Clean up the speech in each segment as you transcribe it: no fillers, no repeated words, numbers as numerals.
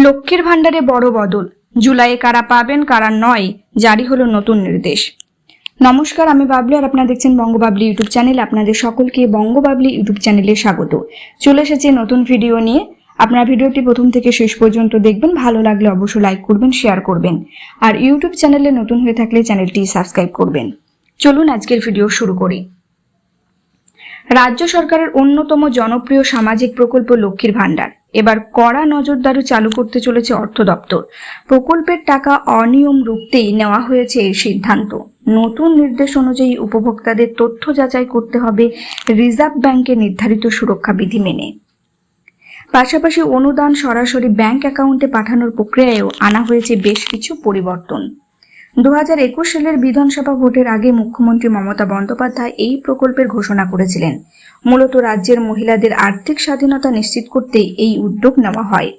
লক্ষ্মীর ভান্ডারে বড় বদল, জুলাইয়ে কারা পাবেন কারা নয়, জারি হলো নতুন নির্দেশ। নমস্কার, আমি বাবলি আর আপনারা দেখছেন বঙ্গবাবলি ইউটিউব চ্যানেল। আপনাদের সকলকে বঙ্গবাবলি ইউটিউব চ্যানেলে স্বাগত। চলে এসেছে নতুন ভিডিও নিয়ে। আপনারা ভিডিওটি প্রথম থেকে শেষ পর্যন্ত দেখবেন। ভালো লাগলে অবশ্যই লাইক করবেন, শেয়ার করবেন, আর ইউটিউব চ্যানেলে নতুন হয়ে থাকলে চ্যানেলটি সাবস্ক্রাইব করবেন। চলুন আজকের ভিডিও শুরু করি। রাজ্য সরকারের অন্যতম জনপ্রিয় সামাজিক প্রকল্প লক্ষ্মীর ভান্ডার এবার কড়া নজরদারি চালু করতে চলেছে অর্থ দপ্তর। প্রকল্পের টাকা অনিয়ম রুখতেই নেওয়া হয়েছে এই সিদ্ধান্ত। নতুন নির্দেশ অনুযায়ী উপভোক্তাদের তথ্য যাচাই করতে হবে রিজার্ভ ব্যাংকের নির্ধারিত সুরক্ষা বিধি মেনে। পাশাপাশি অনুদান সরাসরি ব্যাংক অ্যাকাউন্টে পাঠানোর প্রক্রিয়ায়ও আনা হয়েছে বেশ কিছু পরিবর্তন। 2021 সালের বিধানসভা ভোটের আগে মুখ্যমন্ত্রী মমতা বন্দ্যোপাধ্যায় এই প্রকল্পের ঘোষণা করেছিলেন। মূলত রাজ্যের মহিলাদের আর্থিক স্বাধীনতা নিশ্চিত করতে এই উদ্যোগ নেওয়া হয়।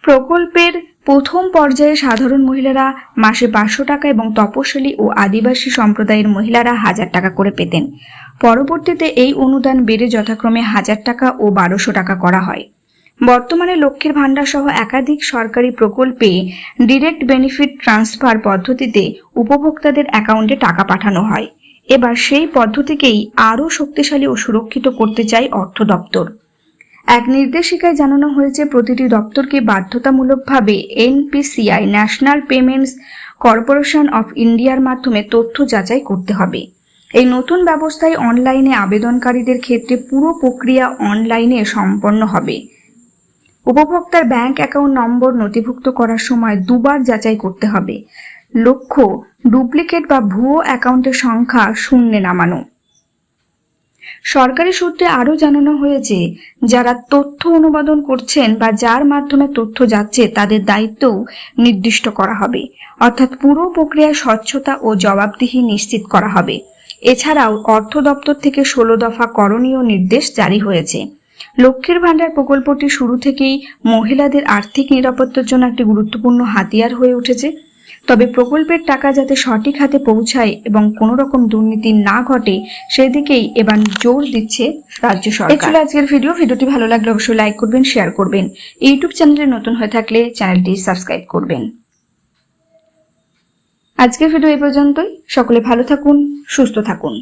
প্রকল্পের প্রথম পর্যায়ে সাধারণ মহিলারা মাসে 500 টাকা এবং তপশিলি ও আদিবাসী সম্প্রদায়ের মহিলারা 1000 টাকা করে পেতেন। পরবর্তীতে এই অনুদান বেড়ে যথাক্রমে 1000 টাকা ও 1200 টাকা করা হয়। বর্তমানে লক্ষ্মীর ভান্ডার সহ একাধিক সরকারি প্রকল্পে ডিরেক্ট বেনিফিট ট্রান্সফার পদ্ধতিতে উপভোক্তাদের অ্যাকাউন্টে টাকা পাঠানো হয়। এবার সেই পদ্ধতিকেই আরও শক্তিশালী ও সুরক্ষিত করতে চায় অর্থ দপ্তর। এক নির্দেশিকায় জানানো হয়েছে প্রতিটি দপ্তরকে বাধ্যতামূলকভাবে NPCI national payments corporation of ইন্ডিয়ার মাধ্যমে তথ্য যাচাই করতে হবে। এই নতুন ব্যবস্থায় অনলাইনে আবেদনকারীদের ক্ষেত্রে পুরো প্রক্রিয়া অনলাইনে সম্পন্ন হবে। উপভোক্তার ব্যাংক অ্যাকাউন্ট নম্বর নথিভুক্ত করার সময় দুবার যাচাই করতে হবে। লক্ষ্য ডুপ্লিকেট বা ভুয়ো অ্যাকাউন্টের সংখ্যা শূন্যে নামানো। সরকারি সূত্রে আরও জানানো হয়েছে, যারা তথ্য অনুবাদন করছেন বা যার মাধ্যমে তথ্য যাচ্ছে তাদের দায়িত্বও নির্দিষ্ট করা হবে, অর্থাৎ পুরো প্রক্রিয়ায় স্বচ্ছতা ও জবাবদিহি নিশ্চিত করা হবে। এছাড়াও অর্থ দপ্তর থেকে 16 দফা করণীয় নির্দেশ জারি হয়েছে। লক্ষ্মীর ভান্ডার প্রকল্পটি শুরু থেকেই মহিলাদের আর্থিক নিরাপত্তার জন্য একটি গুরুত্বপূর্ণ হাতিয়ার হয়ে উঠেছে। তবে প্রকল্পের টাকা যাতে সঠিক হাতে পৌঁছায় এবং কোনো রকম দুর্নীতি না ঘটে সেদিকেই এবার জোর দিচ্ছে রাজ্য সরকার। এই ছিল আজকের ভিডিওটি ভালো লাগলে অবশ্যই লাইক করবেন, শেয়ার করবেন। ইউটিউব চ্যানেলে নতুন হয়ে থাকলে চ্যানেলটি সাবস্ক্রাইব করবেন। আজকের ভিডিও এই পর্যন্তই। সকলে ভালো থাকুন, সুস্থ থাকুন।